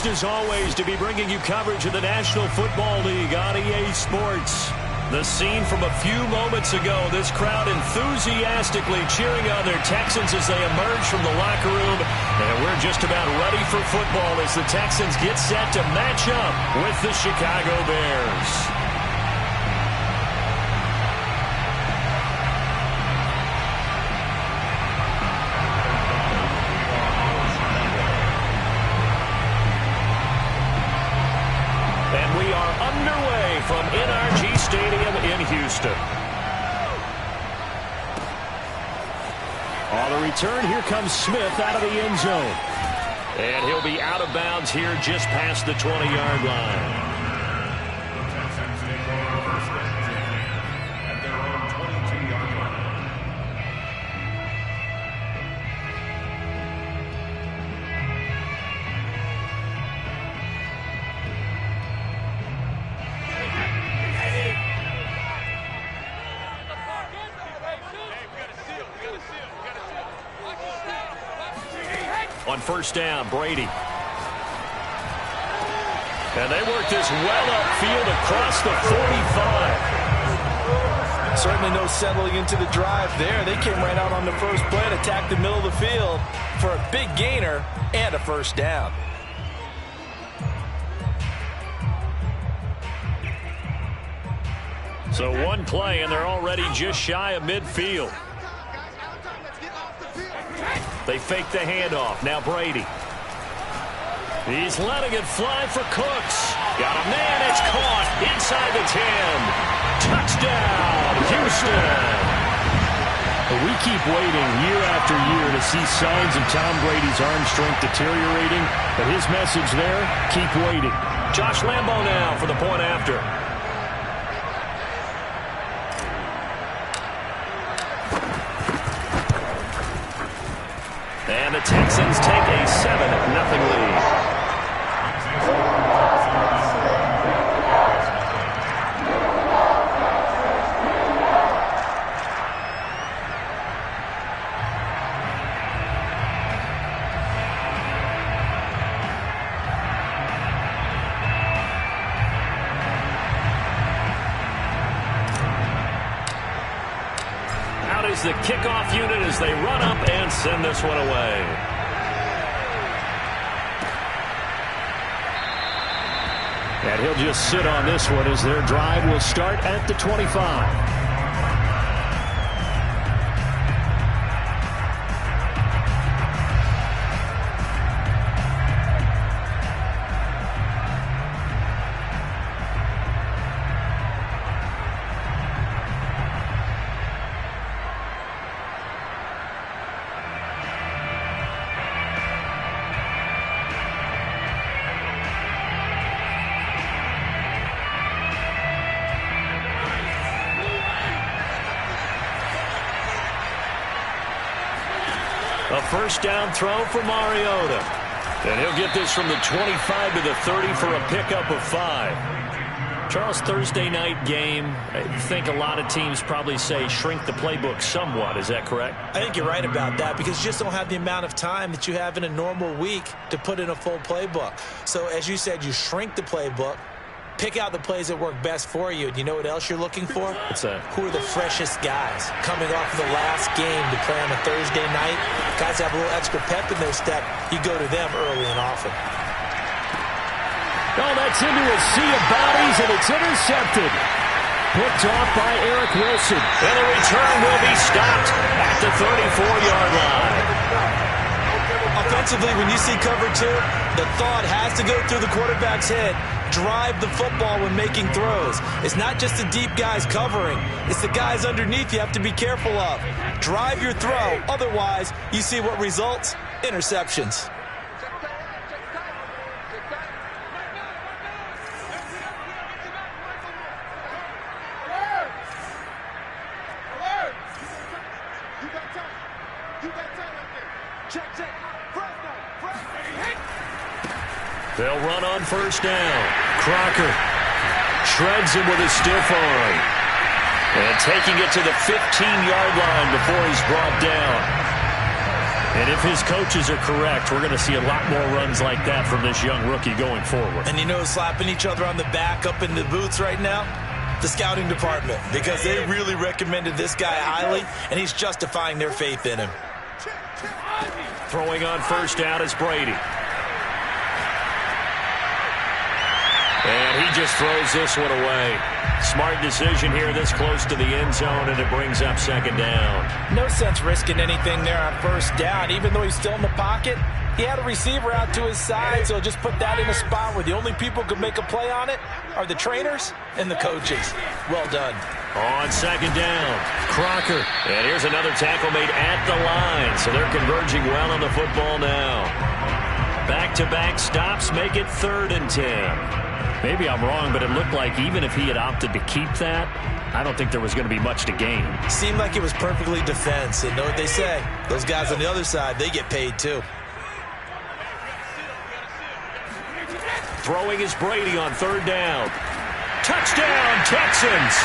as always, to be bringing you coverage of the National Football League on EA Sports. The scene from a few moments ago, this crowd enthusiastically cheering on their Texans as they emerge from the locker room. And we're just about ready for football as the Texans get set to match up with the Chicago Bears. And we are underway from NRG Stadium in Houston. On the return, here comes Smith out of the end zone. And he'll be out of bounds here just past the 20-yard line. On first down, Brady. And they work this well upfield across the 45. Certainly no settling into the drive there. They came right out on the first play and attacked the middle of the field for a big gainer and a first down. So one play, and they're already just shy of midfield. They fake the handoff. Now Brady. He's letting it fly for Cooks. Got a man. It's caught inside the 10. Touchdown, Houston. We keep waiting year after year to see signs of Tom Brady's arm strength deteriorating. But his message there, keep waiting. Josh Lambo now for the point after. And the Texans take a 7-0 lead. Out is the kickoff unit as they run up and send this one away. And he'll just sit on this one as their drive will start at the 25. A first down throw for Mariota. And he'll get this from the 25 to the 30 for a pickup of 5. Charles, Thursday night game, I think a lot of teams probably say shrink the playbook somewhat. Is that correct? I think you're right about that because you just don't have the amount of time that you have in a normal week to put in a full playbook. So as you said, you shrink the playbook. Pick out the plays that work best for you. And you know what else you're looking for? What's that? Who are the freshest guys coming off of the last game to play on a Thursday night? Guys have a little extra pep in their step. You go to them early and often. Oh, that's into a sea of bodies, and it's intercepted. Picked off by Eric Wilson. And the return will be stopped at the 34-yard line. Offensively, when you see cover 2, the thought has to go through the quarterback's head. Drive the football when making throws. It's not just the deep guys covering. It's the guys underneath you have to be careful of. Drive your throw. Otherwise, you see what results? Interceptions. They'll run on first down. Crocker shreds him with a stiff arm. And taking it to the 15-yard line before he's brought down. And if his coaches are correct, we're going to see a lot more runs like that from this young rookie going forward. And you know, slapping each other on the back up in the booths right now? The scouting department, because they really recommended this guy highly, and he's justifying their faith in him. Throwing on first down is Brady. And he just throws this one away. Smart decision here this close to the end zone, and it brings up second down. No sense risking anything there on first down. Even though he's still in the pocket, he had a receiver out to his side, so just put that in a spot where the only people who could make a play on it are the trainers and the coaches. Well done. On second down, Crocker. And here's another tackle made at the line, so they're converging well on the football now. Back-to-back stops make it 3rd and 10. Maybe I'm wrong, but it looked like even if he had opted to keep that, I don't think there was going to be much to gain. Seemed like it was perfectly defense, and know what they say. Those guys on the other side, they get paid too. Throwing is Brady on 3rd down. Touchdown, Texans!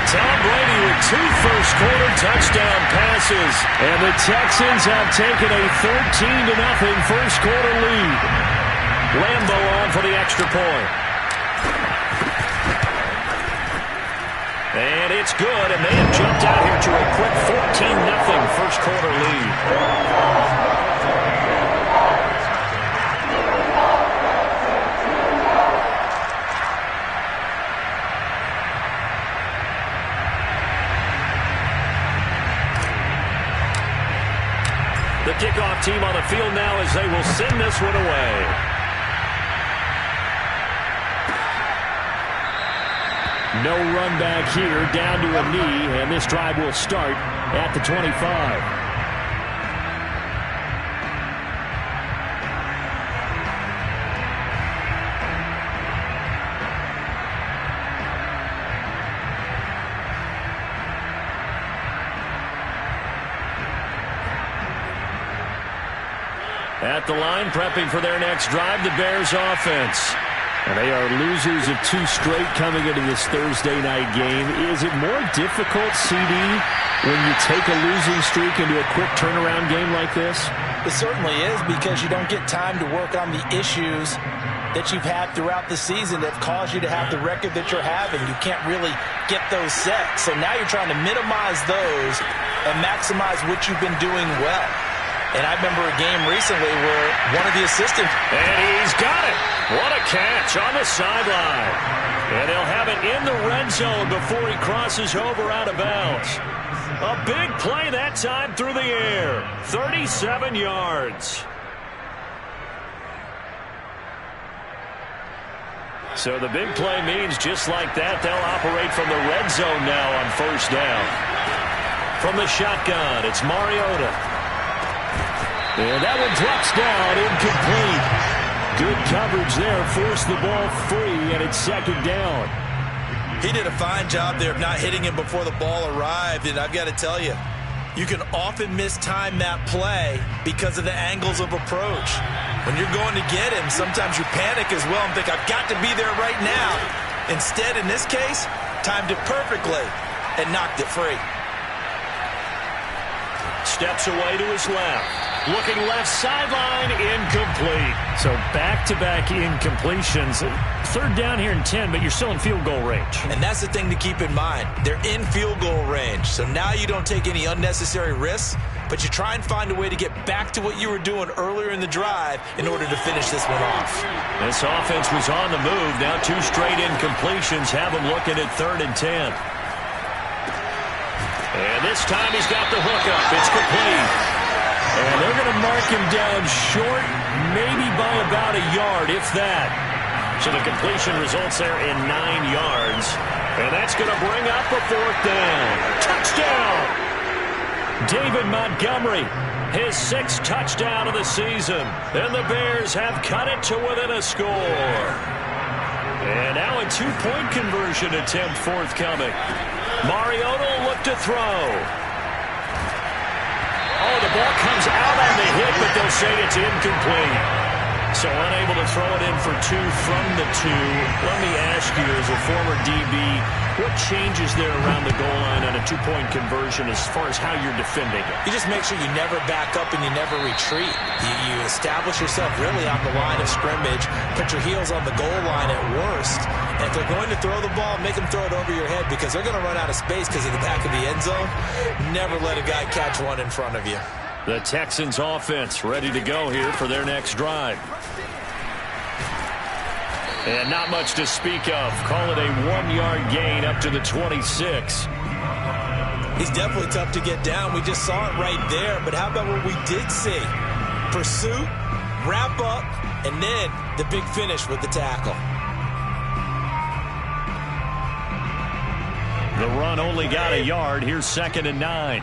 Tom Brady with 2 first-quarter touchdown passes. And the Texans have taken a 13-0 first-quarter lead. Lambo on for the extra point. And it's good, and they have jumped out here to a quick 14-0 first-quarter lead. The kickoff team on the field now as they will send this one away. No run back here, down to a knee, and this drive will start at the 25. At the line, prepping for their next drive, the Bears offense. And they are losers of 2 straight coming into this Thursday night game. Is it more difficult, CD, when you take a losing streak into a quick turnaround game like this? It certainly is, because you don't get time to work on the issues that you've had throughout the season that caused you to have the record that you're having. You can't really get those set. So now you're trying to minimize those and maximize what you've been doing well. And I remember a game recently where one of the assistants... And he's got it. What a catch on the sideline. And he'll have it in the red zone before he crosses over out of bounds. A big play that time through the air. 37 yards. So the big play means just like that, they'll operate from the red zone now on first down. From the shotgun, it's Mariota. And that one drops down, incomplete. Good coverage there, forced the ball free, and it's second down. He did a fine job there of not hitting him before the ball arrived, and I've got to tell you, you can often mistime that play because of the angles of approach. When you're going to get him, sometimes you panic as well and think, I've got to be there right now. Instead, in this case, timed it perfectly and knocked it free. Steps away to his left. Looking left sideline, incomplete. So back-to-back incompletions. 3rd down here in 10, but you're still in field goal range. And that's the thing to keep in mind. They're in field goal range. So now you don't take any unnecessary risks, but you try and find a way to get back to what you were doing earlier in the drive in order to finish this one off. This offense was on the move. Now 2 straight incompletions have them looking at 3rd and 10. And this time he's got the hookup. It's complete. And they're going to mark him down short, maybe by about a yard, if that. So the completion results there in 9 yards. And that's going to bring up a 4th down. Touchdown! David Montgomery, his 6th touchdown of the season. And the Bears have cut it to within a score. And now a 2-point conversion attempt forthcoming. Mariota will look to throw. Oh, the ball comes out on the hit, but they'll say it's incomplete. So unable to throw it in for 2 from the 2. Let me ask you, as a former DB, what changes there around the goal line on a 2-point conversion as far as how you're defending it? You just make sure you never back up and you never retreat. You establish yourself really on the line of scrimmage, put your heels on the goal line at worst, and if they're going to throw the ball, make them throw it over your head because they're going to run out of space because of the back of the end zone. Never let a guy catch one in front of you. The Texans offense ready to go here for their next drive. And not much to speak of. Call it a 1-yard gain up to the 26. He's definitely tough to get down. We just saw it right there. But how about what we did see? Pursuit, wrap up, and then the big finish with the tackle. The run only got a yard. Here's 2nd and 9.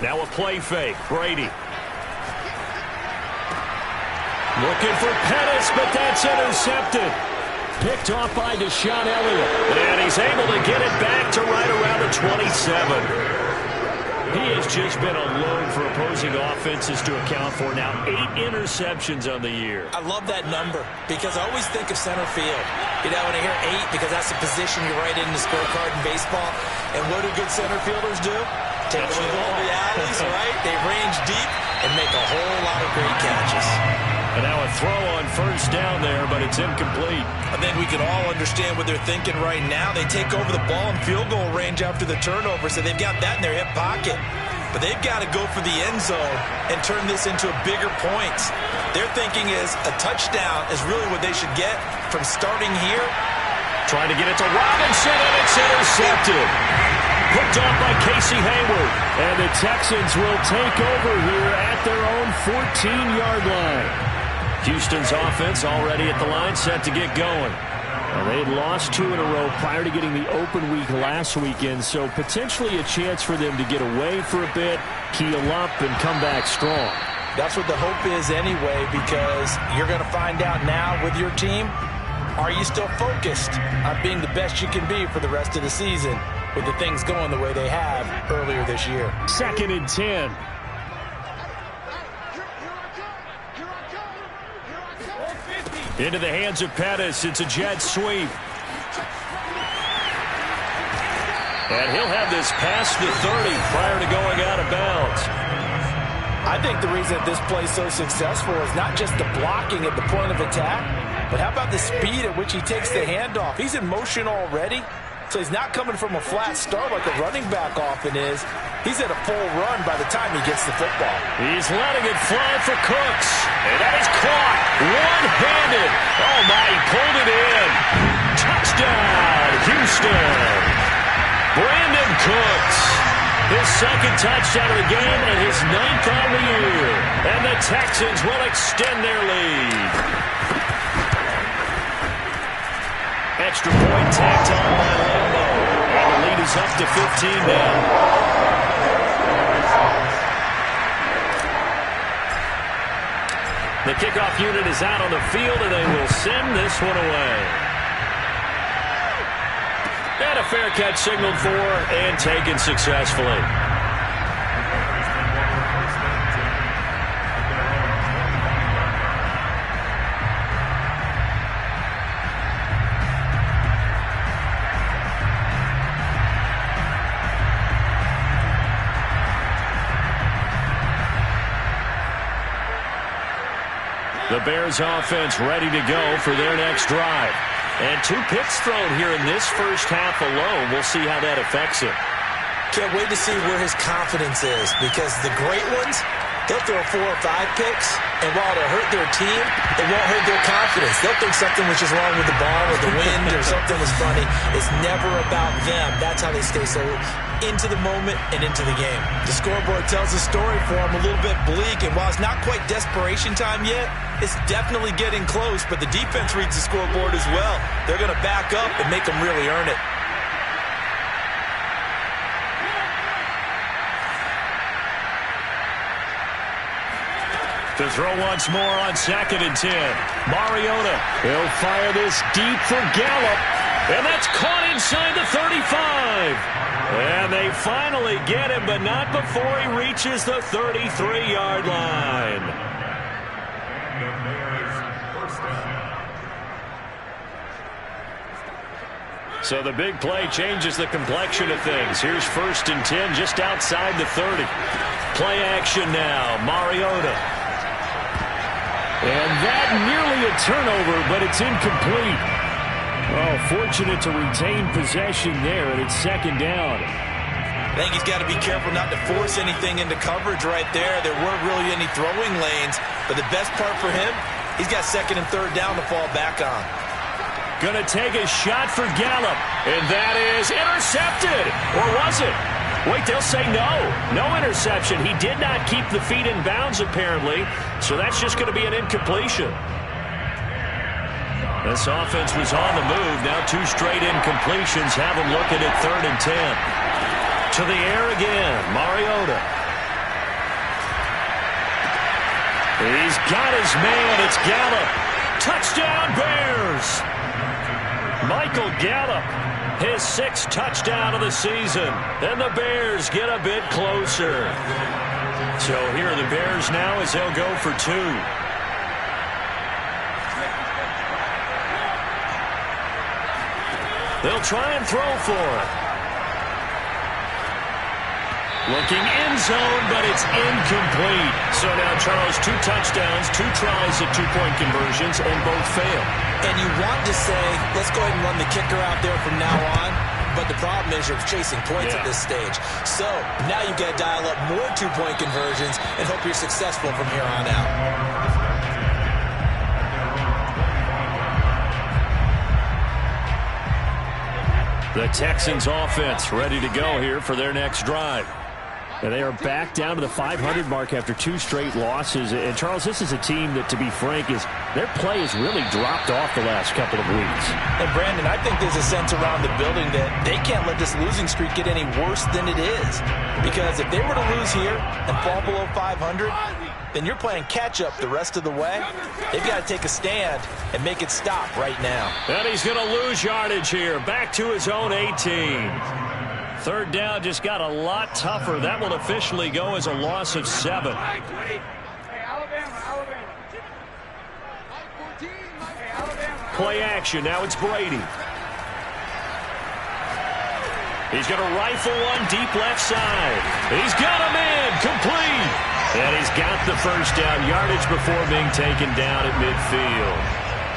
Now a play fake. Brady. Looking for Pettis, but that's intercepted. Picked off by Deshaun Elliott. And he's able to get it back to right around the 27. He has just been a load for opposing offenses to account for. Now 8 interceptions on the year. I love that number because I always think of center field. You know, when I hear 8, because that's the position you write in the scorecard in baseball. And what do good center fielders do? Take the ball to the alleys, right? They range deep and make a whole lot of great catches. And now a throw on first down there, but it's incomplete. I think we can all understand what they're thinking right now. They take over the ball in field goal range after the turnover, so they've got that in their hip pocket. But they've got to go for the end zone and turn this into a bigger points. Their thinking is a touchdown is really what they should get from starting here. Trying to get it to Robinson, and it's intercepted. Picked off by Casey Hayward. And the Texans will take over here at their own 14-yard line. Houston's offense already at the line, set to get going. Well, they had lost 2 in a row prior to getting the open week last weekend, so potentially a chance for them to get away for a bit, keel up, and come back strong. That's what the hope is anyway, because you're going to find out now with your team, are you still focused on being the best you can be for the rest of the season with the things going the way they have earlier this year? 2nd and 10. Into the hands of Pettis. It's a jet sweep. And he'll have this past the 30 prior to going out of bounds. I think the reason that this play is so successful is not just the blocking at the point of attack, but how about the speed at which he takes the handoff? He's in motion already, so he's not coming from a flat start like a running back often is. He's at a full run by the time he gets the football. He's letting it fly for Cooks. And that is caught one-handed. Oh, my, he pulled it in. Touchdown, Houston. Brandon Cooks. His 2nd touchdown of the game and his 9th on the year. And the Texans will extend their lead. Extra point tacked on by Lambo. And the lead is up to 15 now. The kickoff unit is out on the field, and they will send this one away. And a fair catch signaled for and taken successfully. The Bears offense ready to go for their next drive. And 2 picks thrown here in this first half alone. We'll see how that affects him. Can't wait to see where his confidence is, because the great ones, they'll throw 4 or 5 picks, and while it'll hurt their team, it won't hurt their confidence. They'll think something was just wrong with the ball or the wind or something was funny. It's never about them. That's how they stay so into the moment and into the game. The scoreboard tells a story for them a little bit bleak, and while it's not quite desperation time yet, it's definitely getting close, but the defense reads the scoreboard as well. They're going to back up and make them really earn it. To throw once more on 2nd and 10. Mariota. He'll fire this deep for Gallup. And that's caught inside the 35. And they finally get him, but not before he reaches the 33-yard line. So the big play changes the complexion of things. Here's 1st and 10 just outside the 30. Play action now. Mariota. And that nearly a turnover, but it's incomplete. Oh, fortunate to retain possession there, and it's 2nd down. I think he's got to be careful not to force anything into coverage right there. There weren't really any throwing lanes, but the best part for him, he's got 2nd and 3rd down to fall back on. Going to take a shot for Gallup, and that is intercepted. Or was it? Wait, they'll say no. No interception. He did not keep the feet in bounds, apparently, so that's just going to be an incompletion. This offense was on the move. Now 2 straight incompletions have them looking at 3rd and 10. To the air again. Mariota. He's got his man. It's Gallup. Touchdown, Bears. Michael Gallup, his 6th touchdown of the season. And the Bears get a bit closer. So here are the Bears now as they'll go for 2. They'll try and throw for it. Looking end zone, but it's incomplete. So now, Charles, 2 touchdowns, 2 tries at 2-point conversions, and both fail. And you want to say, let's go ahead and run the kicker out there from now on. But the problem is you're chasing points at this stage. So now you've got to dial up more 2-point conversions and hope you're successful from here on out. The Texans offense ready to go here for their next drive. And they are back down to the 500 mark after 2 straight losses. And, Charles, this is a team that, to be frank, their play has really dropped off the last couple of weeks. And, Brandon, I think there's a sense around the building that they can't let this losing streak get any worse than it is. Because if they were to lose here and fall below 500, then you're playing catch-up the rest of the way. They've got to take a stand and make it stop right now. And he's going to lose yardage here. Back to his own 18. 3rd down just got a lot tougher. That will officially go as a loss of 7. Play action. Now it's Brady. He's going to rifle one deep left side. He's got him in. Complete. And he's got the 1st down yardage before being taken down at midfield.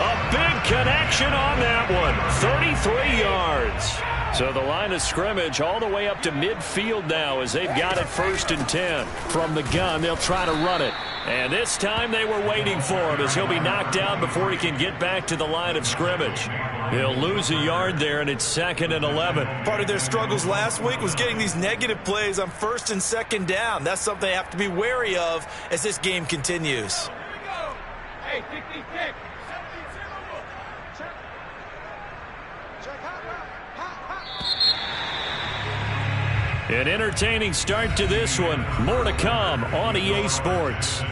A big connection on that one. 33 yards. So the line of scrimmage all the way up to midfield now as they've got it 1st and 10. From the gun, they'll try to run it. And this time they were waiting for him as he'll be knocked down before he can get back to the line of scrimmage. He'll lose a yard there, and it's 2nd and 11. Part of their struggles last week was getting these negative plays on 1st and 2nd down. That's something they have to be wary of as this game continues. Hey, 66. An entertaining start to this one. More to come on EA Sports.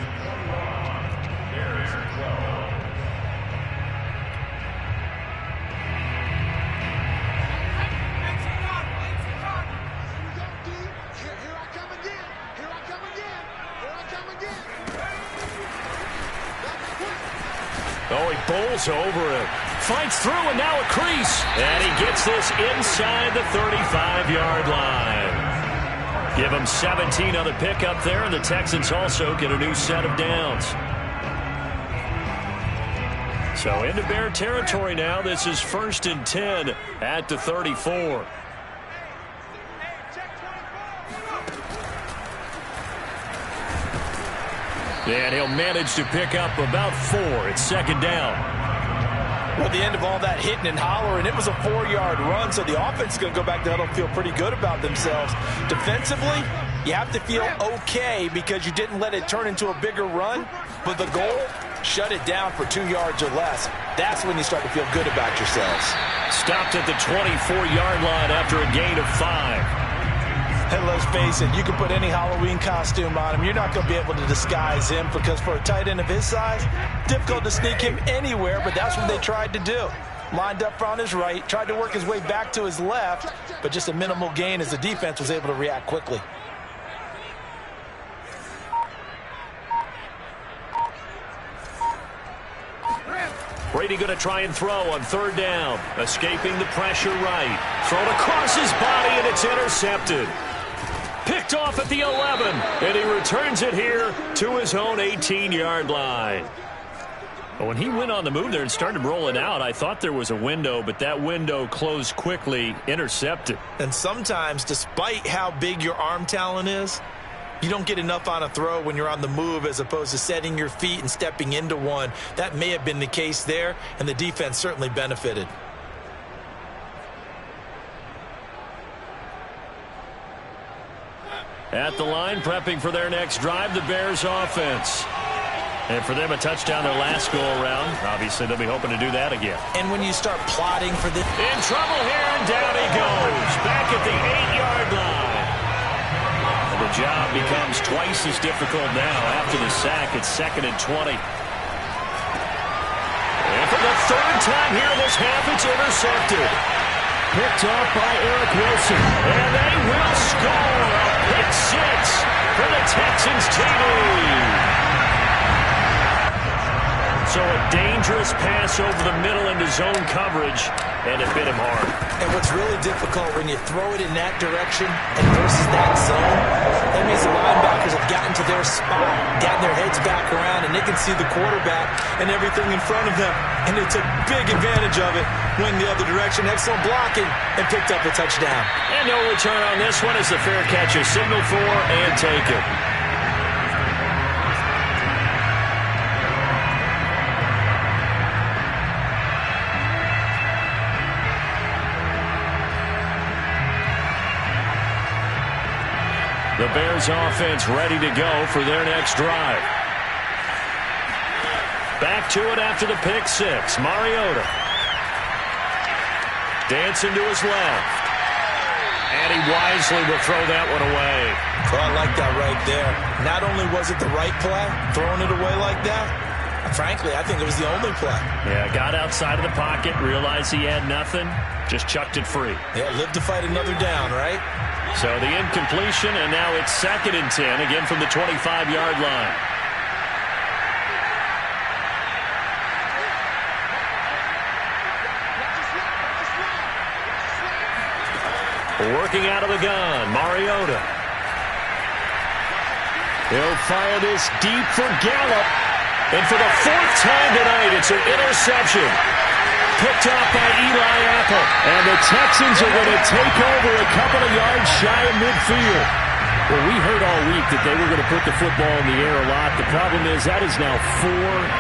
Oh, he bowls over him. Fights through, and now a crease. And he gets this inside the 35-yard line. Give him 17 on the pickup there, and the Texans also get a new set of downs. So into Bear territory now. This is 1st and 10 at the 34. And he'll manage to pick up about 4. It's 2nd down. Well, the end of all that hitting and hollering, it was a 4-yard run, so the offense is going to go back to huddle and feel pretty good about themselves. Defensively, you have to feel okay because you didn't let it turn into a bigger run, but the goal, shut it down for 2 yards or less. That's when you start to feel good about yourselves. Stopped at the 24-yard line after a gain of 5. And let's face it, you can put any Halloween costume on him. You're not going to be able to disguise him because for a tight end of his size, difficult to sneak him anywhere, but that's what they tried to do. Lined up on his right, tried to work his way back to his left, but just a minimal gain as the defense was able to react quickly. Brady going to try and throw on third down. Escaping the pressure right. Thrown across his body, and it's intercepted. Picked off at the 11, and he returns it here to his own 18-yard line. When he went on the move there and started rolling out, I thought there was a window, but that window closed quickly, intercepted. And sometimes, despite how big your arm talent is, you don't get enough on a throw when you're on the move as opposed to setting your feet and stepping into one. That may have been the case there, and the defense certainly benefited. At the line, prepping for their next drive, the Bears offense. And for them, a touchdown their last go-around. Obviously, they'll be hoping to do that again. And when you start plotting for this... In trouble here, and down he goes. Back at the 8-yard line. And the job becomes twice as difficult now after the sack. It's 2nd and 20. And for the third time here this half, it's intercepted. Picked off by Eric Wilson. And they will score a pick six for the Texans TV. So a dangerous pass over the middle into zone coverage, and it hit him hard. And what's really difficult when you throw it in that direction and versus that zone, that means the linebackers have gotten to their spot, gotten their heads back around, and they can see the quarterback and everything in front of them. And they took big advantage of it, went the other direction, excellent blocking, and picked up a touchdown. And no return on this one as the fair catch is signaled for and taken. The Bears offense ready to go for their next drive. Back to it after the pick six. Mariota. Dancing to his left. And he wisely will throw that one away. Well, I like that right there. Not only was it the right play, throwing it away like that, frankly, I think it was the only play. Yeah, got outside of the pocket, realized he had nothing, just chucked it free. Yeah, live to fight another down, right? So the incompletion, and now it's 2nd and 10, again from the 25-yard line. Working out of the gun, Mariota. He'll fire this deep for Gallup. And for the 4th time tonight, it's an interception. Picked off by Eli Apple. And the Texans are going to take over a couple of yards shy of midfield. Well, we heard all week that they were going to put the football in the air a lot. The problem is that is now 4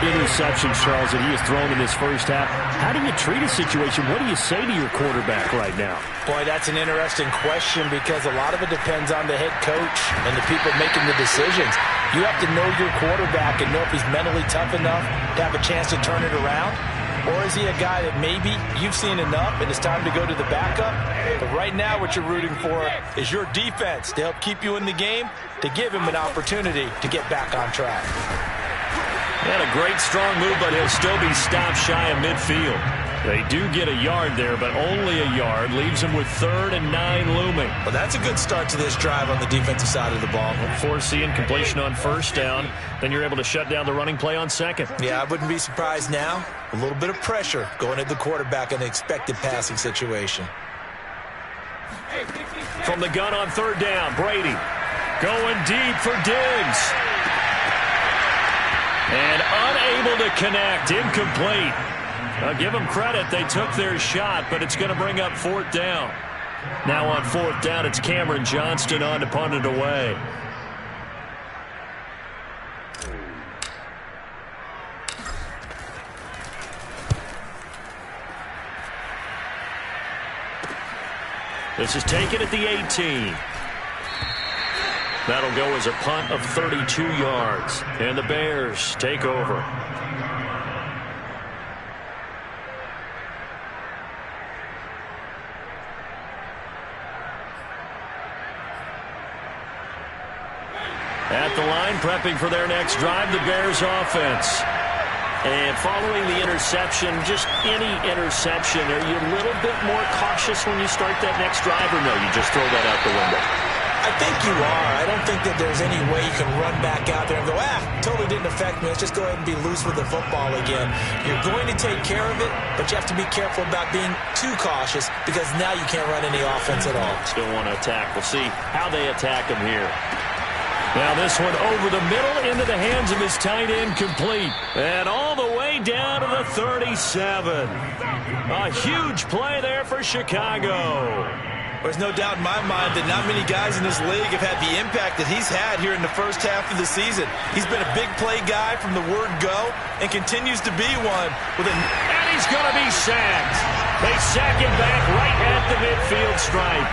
interceptions, Charles, that he has thrown in this first half. How do you treat a situation? What do you say to your quarterback right now? Boy, that's an interesting question because a lot of it depends on the head coach and the people making the decisions. You have to know your quarterback and know if he's mentally tough enough to have a chance to turn it around. Or is he a guy that maybe you've seen enough and it's time to go to the backup? But right now what you're rooting for is your defense to help keep you in the game, to give him an opportunity to get back on track. He had a great strong move, but he'll still be stopped shy of midfield. They do get a yard there, but only a yard. Leaves them with 3rd and 9 looming. Well, that's a good start to this drive on the defensive side of the ball. Force the incompletion on 1st down. Then you're able to shut down the running play on 2nd. Yeah, I wouldn't be surprised now. A little bit of pressure going at the quarterback in an expected passing situation. From the gun on 3rd down, Brady going deep for Diggs. And unable to connect, incomplete. I'll give them credit. They took their shot, but it's going to bring up 4th down. Now on 4th down, it's Cameron Johnston on to punt it away. This is taken at the 18. That'll go as a punt of 32 yards. And the Bears take over. At the line, prepping for their next drive, the Bears offense. And following the interception, just any interception, are you a little bit more cautious when you start that next drive, or no, you just throw that out the window? I think you are. I don't think that there's any way you can run back out there and go, totally didn't affect me. Let's just go ahead and be loose with the football again. You're going to take care of it, but you have to be careful about being too cautious because now you can't run any offense at all. Still want to attack. We'll see how they attack him here. Now this one over the middle into the hands of his tight end, complete. And all the way down to the 37. A huge play there for Chicago. There's no doubt in my mind that not many guys in this league have had the impact that he's had here in the first half of the season. He's been a big play guy from the word go and continues to be one. And he's going to be sacked. They sack him back right at the midfield stripe.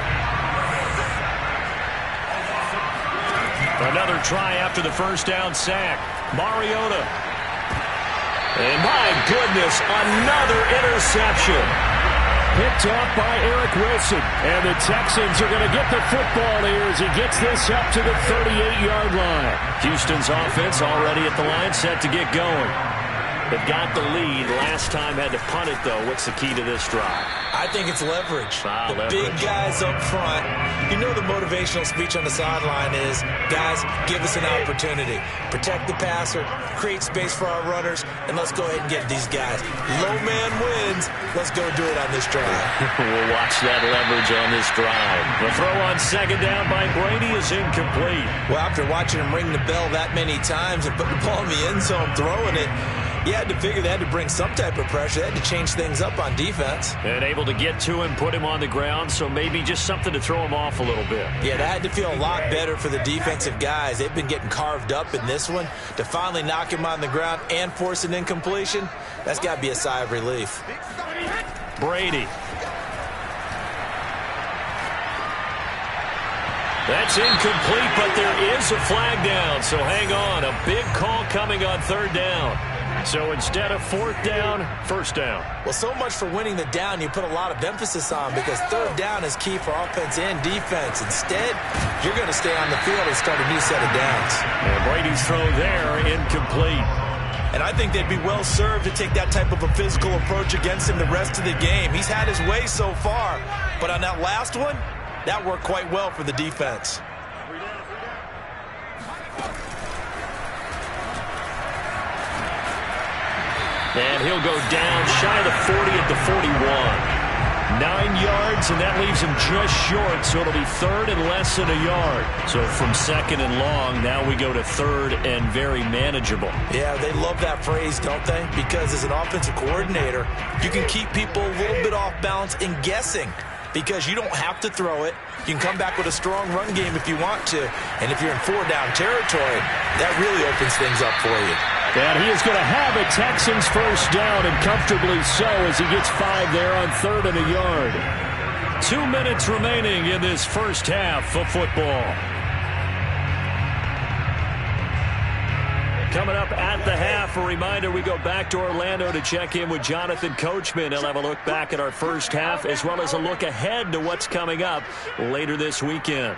Another try after the first down sack. Mariota. And my goodness, another interception. Picked off by Eric Wilson. And the Texans are going to get the football here as he gets this up to the 38-yard line. Houston's offense already at the line, set to get going. They've got the lead. Last time had to punt it, though. What's the key to this drive? I think it's leverage. Leverage. Big guys up front. You know the motivational speech on the sideline is, guys, give us an opportunity. Protect the passer, create space for our runners, and let's go ahead and get these guys. Low man wins. Let's go do it on this drive. We'll watch that leverage on this drive. The throw on second down by Brady is incomplete. Well, after watching him ring the bell that many times and put the ball in the end zone, throwing it, you had to figure they had to bring some type of pressure. They had to change things up on defense. And able to get to him, put him on the ground, so maybe just something to throw him off a little bit. Yeah, that had to feel a lot better for the defensive guys. They've been getting carved up in this one. To finally knock him on the ground and force an incompletion, that's got to be a sigh of relief. Brady. That's incomplete, but there is a flag down, so hang on. A big call coming on third down. So instead of fourth down, first down. Well, so much for winning the down you put a lot of emphasis on because third down is key for offense and defense. Instead, you're going to stay on the field and start a new set of downs. And Brady's throw there, incomplete. And I think they'd be well served to take that type of a physical approach against him the rest of the game. He's had his way so far, but on that last one, that worked quite well for the defense. And he'll go down shy of the 40 at the 41. 9 yards, and that leaves him just short, so it'll be third and less than a yard. So from second and long, now we go to third and very manageable. Yeah, they love that phrase, don't they? Because as an offensive coordinator, you can keep people a little bit off balance and guessing because you don't have to throw it. You can come back with a strong run game if you want to. And if you're in four-down territory, that really opens things up for you. And he is going to have a Texans first down, and comfortably so as he gets 5 there on third and a yard. 2 minutes remaining in this first half of football. Coming up at the half, a reminder, we go back to Orlando to check in with Jonathan Coachman. He'll have a look back at our first half as well as a look ahead to what's coming up later this weekend.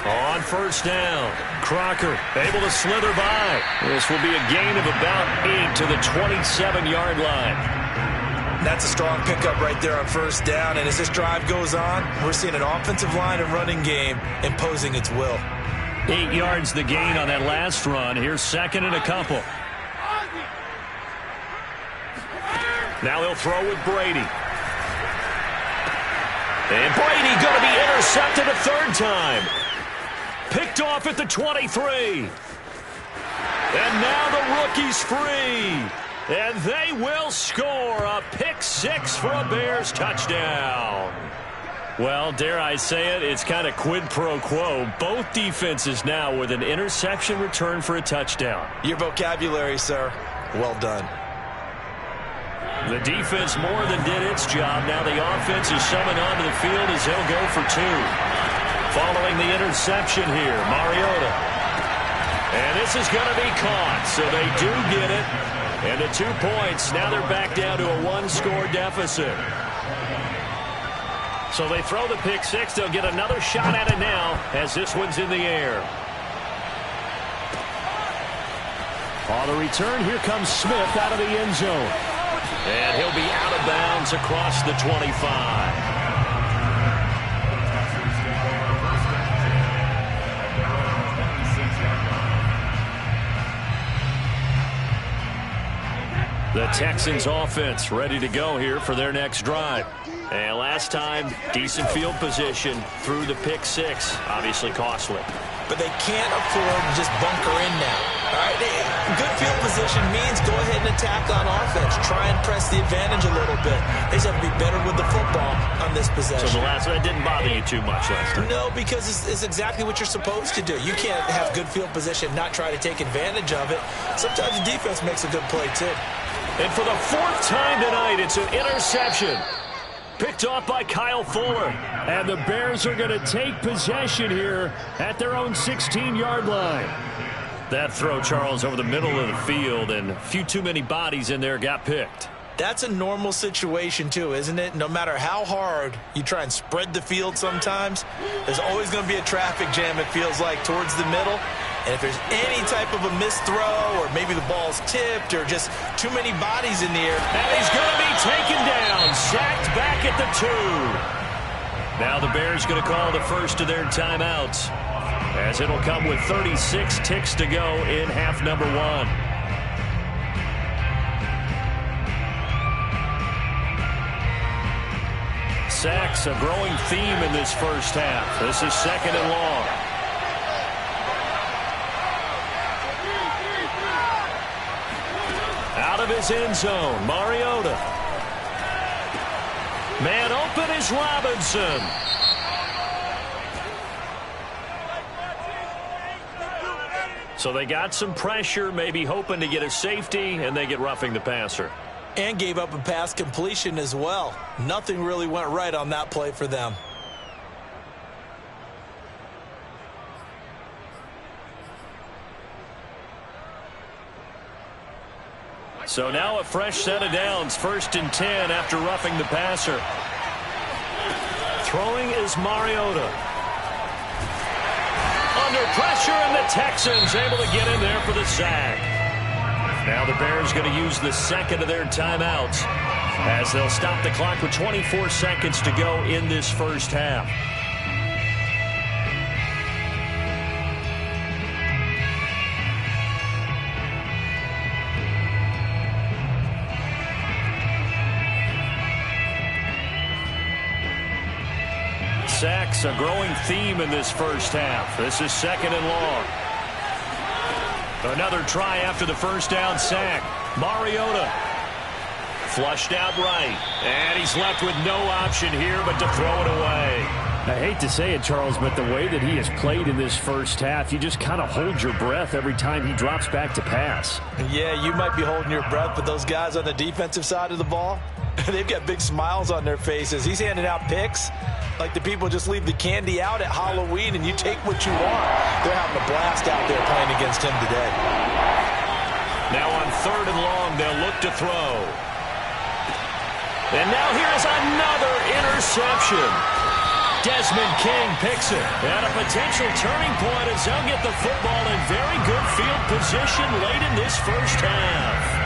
On first down, Crocker able to slither by. This will be a gain of about 8 to the 27-yard line. That's a strong pickup right there on first down. And as this drive goes on, we're seeing an offensive line and running game imposing its will. 8 yards the gain on that last run. Here's second and a couple. Now they'll throw with Brady. And Brady going to be intercepted a third time. Picked off at the 23. And now the rookie's free. And they will score a pick-6 for a Bears touchdown. Well, dare I say it, it's kind of quid pro quo. Both defenses now with an interception return for a touchdown. Your vocabulary, sir. Well done. The defense more than did its job. Now the offense is summoned onto the field as he'll go for 2. Following the interception here, Mariota. And this is going to be caught, so they do get it. And the 2 points, now they're back down to a 1-score deficit. So they throw the pick six. They'll get another shot at it now as this one's in the air. On the return, here comes Smith out of the end zone. And he'll be out of bounds across the 25. The Texans offense ready to go here for their next drive. And last time, decent field position through the pick six. Obviously costly. But they can't afford to just bunker in now. All right, good field position means go ahead and attack on offense. Try and press the advantage a little bit. They just have to be better with the football on this possession. So the last one didn't bother you too much last time? No, because it's exactly what you're supposed to do. You can't have good field position, not try to take advantage of it. Sometimes the defense makes a good play, too. And for the fourth time tonight, it's an interception. Picked off by Kyle Fuller. And the Bears are going to take possession here at their own 16-yard line. That throw, Charles, over the middle of the field, and a few too many bodies in there got picked. That's a normal situation, too, isn't it? No matter how hard you try and spread the field sometimes, there's always going to be a traffic jam, it feels like, towards the middle. And if there's any type of a missed throw or maybe the ball's tipped or just too many bodies in the air. And he's going to be taken down, sacked back at the 2. Now the Bears going to call the first of their timeouts, as it'll come with 36 ticks to go in half number 1. Sacks, a growing theme in this first half. This is second and long. Out of his end zone, Mariota. Man open is Robinson. So they got some pressure, maybe hoping to get a safety, and they get roughing the passer. And gave up a pass completion as well. Nothing really went right on that play for them. So now a fresh set of downs, 1st and 10 after roughing the passer. Throwing is Mariota. Under pressure, and the Texans able to get in there for the sack. Now the Bears going to use the second of their timeouts as they'll stop the clock with 24 seconds to go in this first half. Sacks, a growing theme in this first half. This is second and long. Another try after the first down sack. Mariota flushed out right. And he's left with no option here but to throw it away. I hate to say it, Charles, but the way that he has played in this first half, you just kind of hold your breath every time he drops back to pass. Yeah, you might be holding your breath, but those guys on the defensive side of the ball, they've got big smiles on their faces. He's handing out picks like the people just leave the candy out at Halloween and you take what you want. They're having a blast out there playing against him today. Now on 3rd and long, they'll look to throw. And now here's another interception. Desmond King picks it. And a potential turning point as they'll get the football in very good field position late in this first half.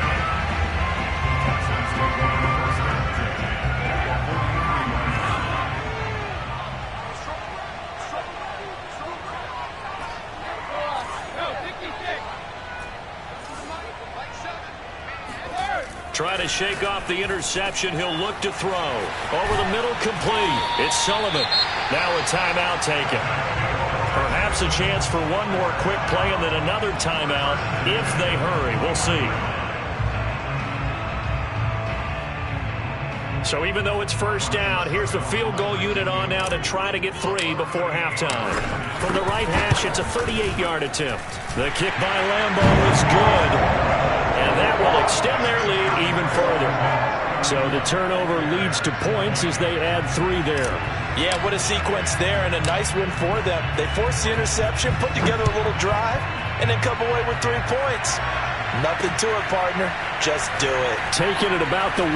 Try to shake off the interception. He'll look to throw. Over the middle, complete. It's Sullivan. Now a timeout taken. Perhaps a chance for one more quick play and then another timeout if they hurry. We'll see. So even though it's first down, here's the field goal unit on now to try to get 3 before halftime. From the right hash, it's a 38-yard attempt. The kick by Lambeau is good. And that will extend their lead even further. So the turnover leads to points as they add 3 there. Yeah, what a sequence there, and a nice win for them. They forced the interception, put together a little drive, and then come away with 3 points. Nothing to it, partner. Just do it. Taking it about the 1.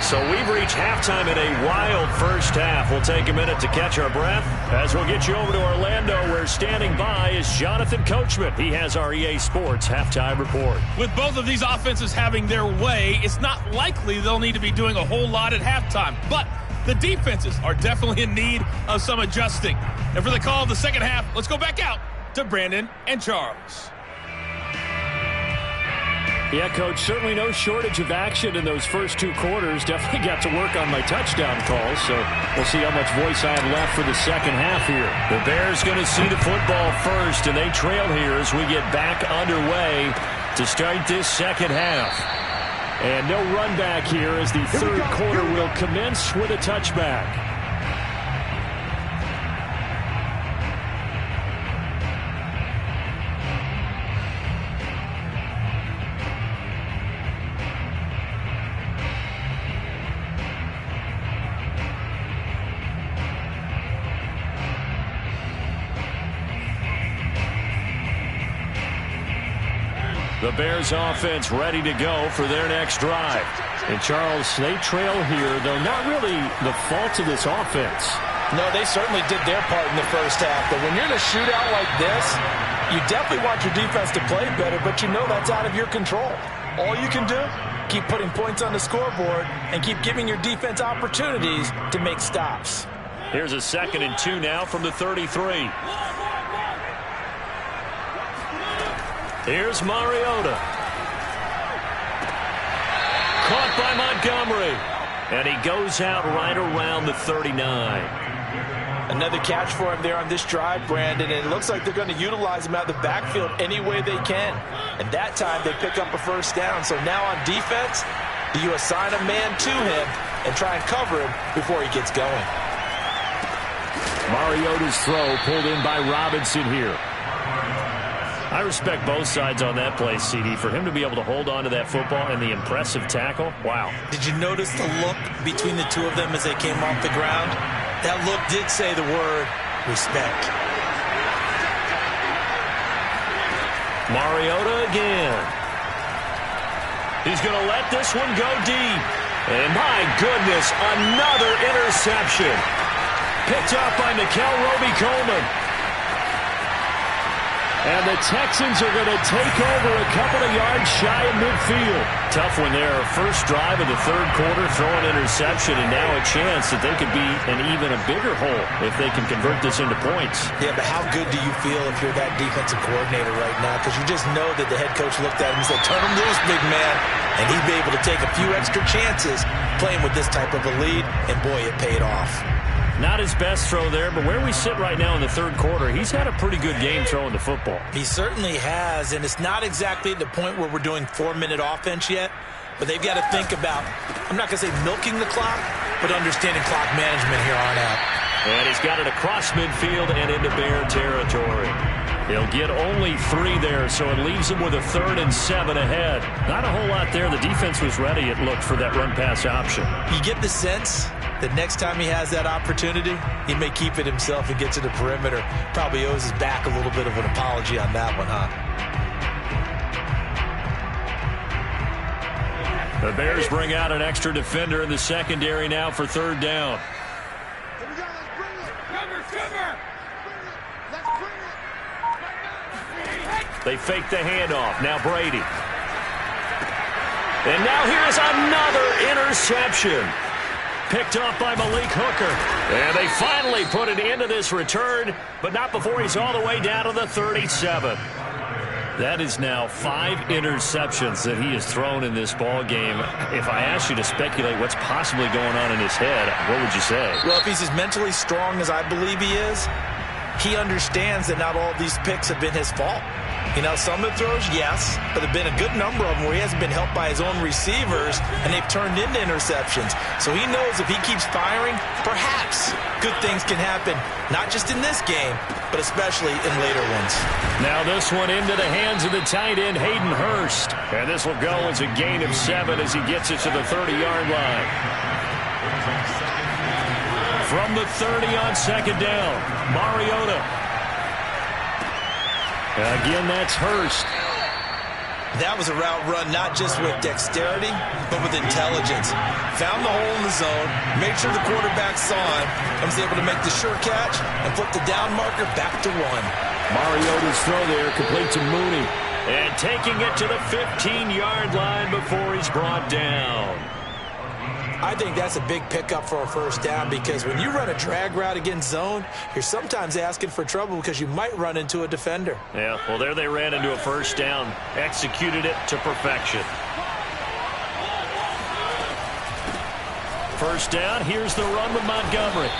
So we've reached halftime in a wild first half. We'll take a minute to catch our breath as we'll get you over to Orlando, where standing by is Jonathan Coachman. He has our EA Sports halftime report. With both of these offenses having their way, it's not likely they'll need to be doing a whole lot at halftime. But the defenses are definitely in need of some adjusting. And for the call of the second half, let's go back out to Brandon and Charles. Yeah, Coach, certainly no shortage of action in those first two quarters. Definitely got to work on my touchdown calls, so we'll see how much voice I have left for the second half here. The Bears going to see the football first, and they trail here as we get back underway to start this second half. And no run back here as the third quarter will commence with a touchback. The Bears offense ready to go for their next drive. And Charles, they trail here, though not really the fault of this offense. No, they certainly did their part in the first half. But when you're in a shootout like this, you definitely want your defense to play better, but you know that's out of your control. All you can do, keep putting points on the scoreboard and keep giving your defense opportunities to make stops. Here's a 2nd and 2 now from the 33. Here's Mariota. Caught by Montgomery. And he goes out right around the 39. Another catch for him there on this drive, Brandon. And it looks like they're going to utilize him out of the backfield any way they can. And that time they pick up a first down. So now on defense, you assign a man to him and try and cover him before he gets going. Mariota's throw pulled in by Robinson here. I respect both sides on that play, CD. For him to be able to hold on to that football and the impressive tackle, wow. Did you notice the look between the two of them as they came off the ground? That look did say the word respect. Mariota again. He's going to let this one go deep. And my goodness, another interception. Picked up by Nickel Roby-Coleman. And the Texans are going to take over a couple of yards shy of midfield. Tough one there. First drive of the third quarter, throw an interception, and now a chance that they could be in even a bigger hole if they can convert this into points. Yeah, but how good do you feel if you're that defensive coordinator right now? Because you just know that the head coach looked at him and said, turn him loose, big man. And he'd be able to take a few extra chances playing with this type of a lead, and boy, it paid off. Not his best throw there, but where we sit right now in the third quarter, he's had a pretty good game throwing the football. He certainly has, and it's not exactly at the point where we're doing 4-minute offense yet, but they've got to think about, I'm not going to say milking the clock, but understanding clock management here on out. And he's got it across midfield and into Bear territory. He'll get only 3 there, so it leaves him with a 3rd and 7 ahead. Not a whole lot there. The defense was ready, it looked, for that run-pass option. You get the sense that next time he has that opportunity, he may keep it himself and get to the perimeter. Probably owes his back a little bit of an apology on that one, huh? The Bears bring out an extra defender in the secondary now for 3rd down. They fake the handoff. Now Brady. And now here's another interception. Picked up by Malik Hooker. And they finally put it into this return, but not before he's all the way down to the 37. That is now 5 interceptions that he has thrown in this ball game. If I asked you to speculate what's possibly going on in his head, what would you say? Well, if he's as mentally strong as I believe he is, he understands that not all of these picks have been his fault. You know, some of the throws, yes, but there have been a good number of them where he hasn't been helped by his own receivers, and they've turned into interceptions. So he knows if he keeps firing, perhaps good things can happen, not just in this game, but especially in later ones. Now this one into the hands of the tight end, Hayden Hurst. And this will go as a gain of 7 as he gets it to the 30-yard line. From the 30 on 2nd down, Mariota. Again, that's Hurst. That was a route run not just with dexterity, but with intelligence. Found the hole in the zone, made sure the quarterback saw him, and was able to make the sure catch and flip the down marker back to 1. Mariota's throw there, complete to Mooney. And taking it to the 15-yard line before he's brought down. I think that's a big pickup for a first down because when you run a drag route against zone, you're sometimes asking for trouble because you might run into a defender. Yeah, well, there they ran into a first down, executed it to perfection. First down, here's the run with Montgomery.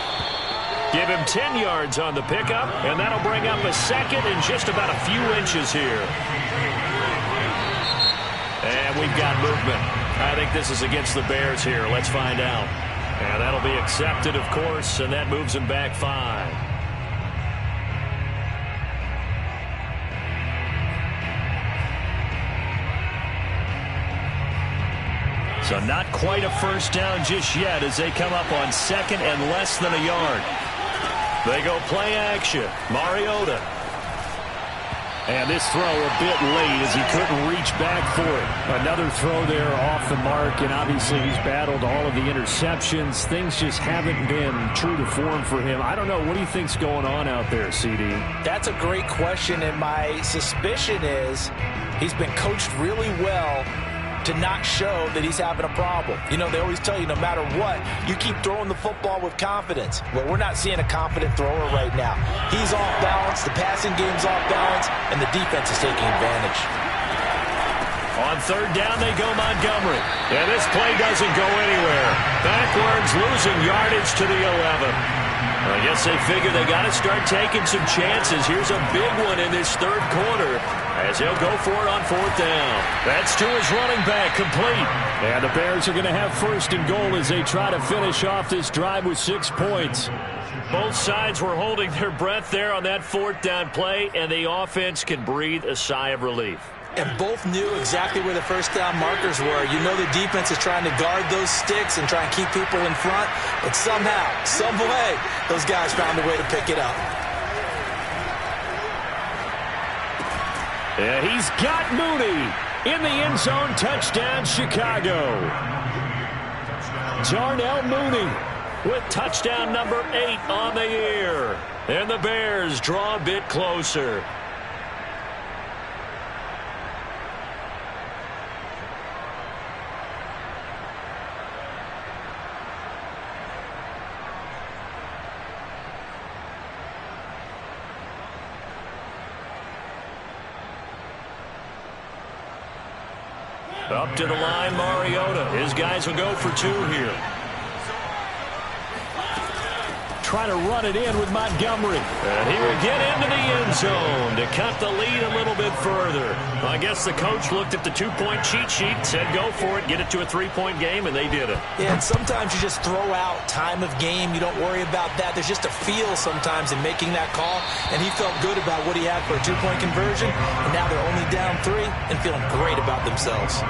Give him 10 yards on the pickup, and that'll bring up a second in just about a few inches here. And we've got movement. I think this is against the Bears here. Let's find out. And that'll be accepted, of course, and that moves him back 5. So not quite a first down just yet as they come up on second and less than a yard. They go play action. Mariota. And this throw a bit late as he couldn't reach back for it. Another throw there off the mark, and obviously he's battled all of the interceptions. Things just haven't been true to form for him. I don't know. What do you think's going on out there, CD? That's a great question, and my suspicion is he's been coached really well to not show that he's having a problem. You know, they always tell you no matter what, you keep throwing the football with confidence. Well, we're not seeing a confident thrower right now. He's off balance, the passing game's off balance, and the defense is taking advantage. On third down, they go Montgomery. And this play doesn't go anywhere. Backwards, losing yardage to the 11. I guess they figure they got to start taking some chances. Here's a big one in this third quarter as he'll go for it on fourth down. That's to his running back, complete. And the Bears are going to have first and goal as they try to finish off this drive with 6 points. Both sides were holding their breath there on that fourth down play, and the offense can breathe a sigh of relief. And both knew exactly where the first down markers were. You know the defense is trying to guard those sticks and try and keep people in front. But somehow, some way, those guys found a way to pick it up. And he's got Mooney in the end zone. Touchdown, Chicago. Darnell Mooney with touchdown number 8 on the year. And the Bears draw a bit closer. Up to the line, Mariota. His guys will go for 2 here. Try to run it in with Montgomery. And he will get into the end zone to cut the lead a little bit further. I guess the coach looked at the 2-point cheat sheet, said go for it, get it to a 3-point game, and they did it. Yeah, and sometimes you just throw out time of game. You don't worry about that. There's just a feel sometimes in making that call, and he felt good about what he had for a 2-point conversion, and now they're only down 3 and feeling great about themselves.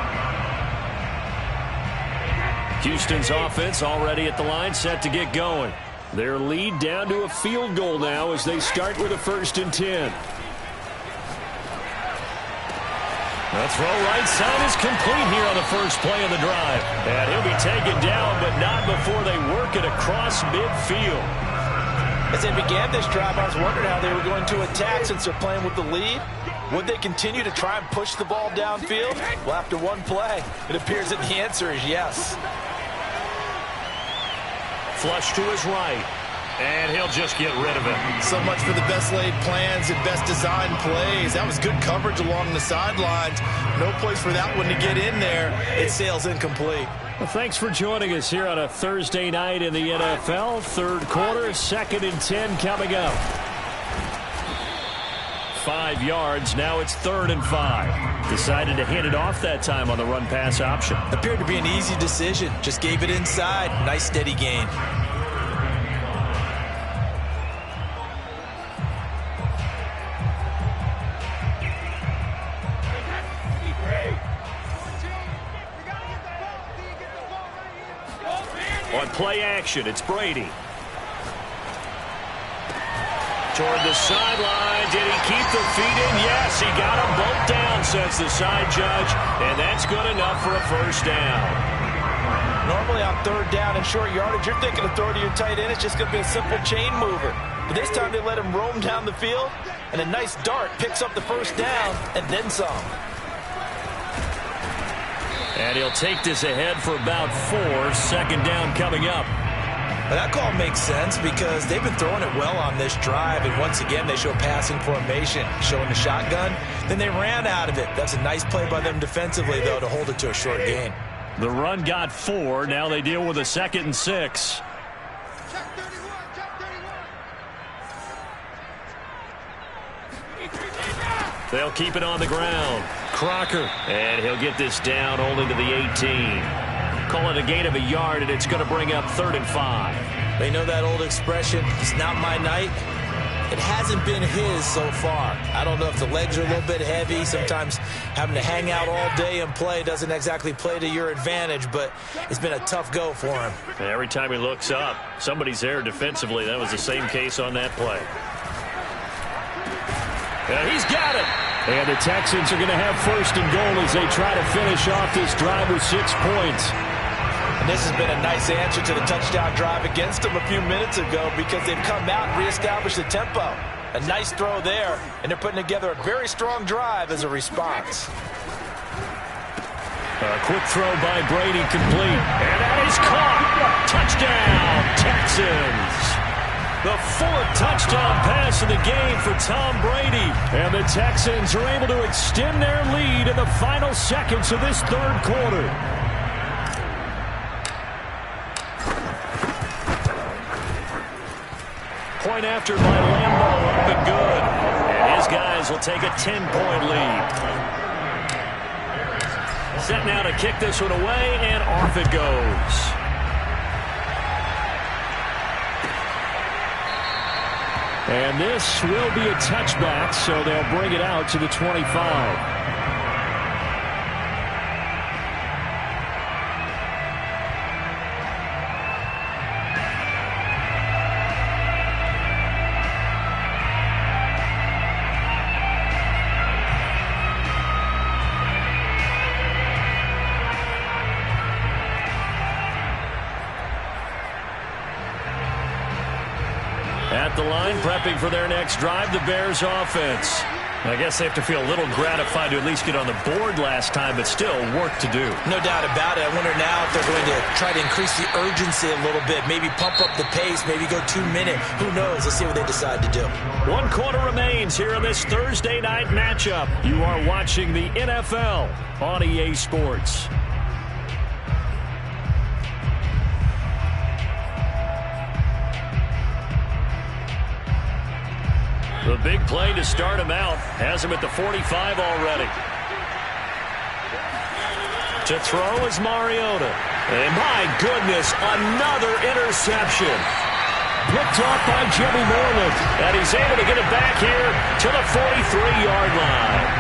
Houston's offense already at the line, set to get going. Their lead down to a field goal now as they start with a 1st and 10. The throw right side is complete here on the first play of the drive. And he'll be taken down, but not before they work it across midfield. As they began this drive, I was wondering how they were going to attack since they're playing with the lead. Would they continue to try and push the ball downfield? Well, after one play, it appears that the answer is yes. Flush to his right, and he'll just get rid of it. So much for the best laid plans and best designed plays. That was good coverage along the sidelines. No place for that one to get in there. It sails incomplete. Well, thanks for joining us here on a Thursday night in the NFL. Third quarter, 2nd and 10 coming up. 5 yards, now it's 3rd and 5. Decided to hand it off that time on the run-pass option. Appeared to be an easy decision. Just gave it inside. Nice steady gain. On play action, it's Brady. Toward the sideline. Did he keep the feet in? Yes, he got them both down, says the side judge. And that's good enough for a first down. Normally on third down and short yardage, you're thinking of throwing to your tight end. It's just going to be a simple chain mover. But this time they let him roam down the field, and a nice dart picks up the first down and then some. And he'll take this ahead for about 4. Second down coming up. Well, that call makes sense because they've been throwing it well on this drive, and once again they show passing formation, showing the shotgun. Then they ran out of it. That's a nice play by them defensively, though, to hold it to a short gain. The run got 4. Now they deal with a 2nd and 6. They'll keep it on the ground. Crocker. And he'll get this down only to the 18. Call it a gain of a yard, and it's going to bring up 3rd and 5. They know that old expression, it's not my night. It hasn't been his so far. I don't know if the legs are a little bit heavy. Sometimes having to hang out all day and play doesn't exactly play to your advantage, but it's been a tough go for him. And every time he looks up, somebody's there defensively. That was the same case on that play. And he's got it. And the Texans are going to have 1st and goal as they try to finish off this drive with 6 points. And this has been a nice answer to the touchdown drive against them a few minutes ago because they've come out and reestablished the tempo. A nice throw there, and they're putting together a very strong drive as a response. A quick throw by Brady, complete. And that is caught. Touchdown, Texans. The 4th touchdown pass of the game for Tom Brady. And the Texans are able to extend their lead in the final seconds of this 3rd quarter. Point after by Lambo, up and good. And his guys will take a 10-point lead. Set now to kick this one away, and off it goes. And this will be a touchback, so they'll bring it out to the 25. At the line, prepping for their next drive, the Bears offense. I guess they have to feel a little gratified to at least get on the board last time, but still work to do. No doubt about it. I wonder now if they're going to try to increase the urgency a little bit, maybe pump up the pace, maybe go 2 minute. Who knows? Let's see what they decide to do. 1 quarter remains here in this Thursday night matchup. You are watching the NFL on EA Sports. The big play to start him out. Has him at the 45 already. To throw is Mariota. And my goodness, another interception. Picked off by Jimmy Moreland. And he's able to get it back here to the 43-yard line.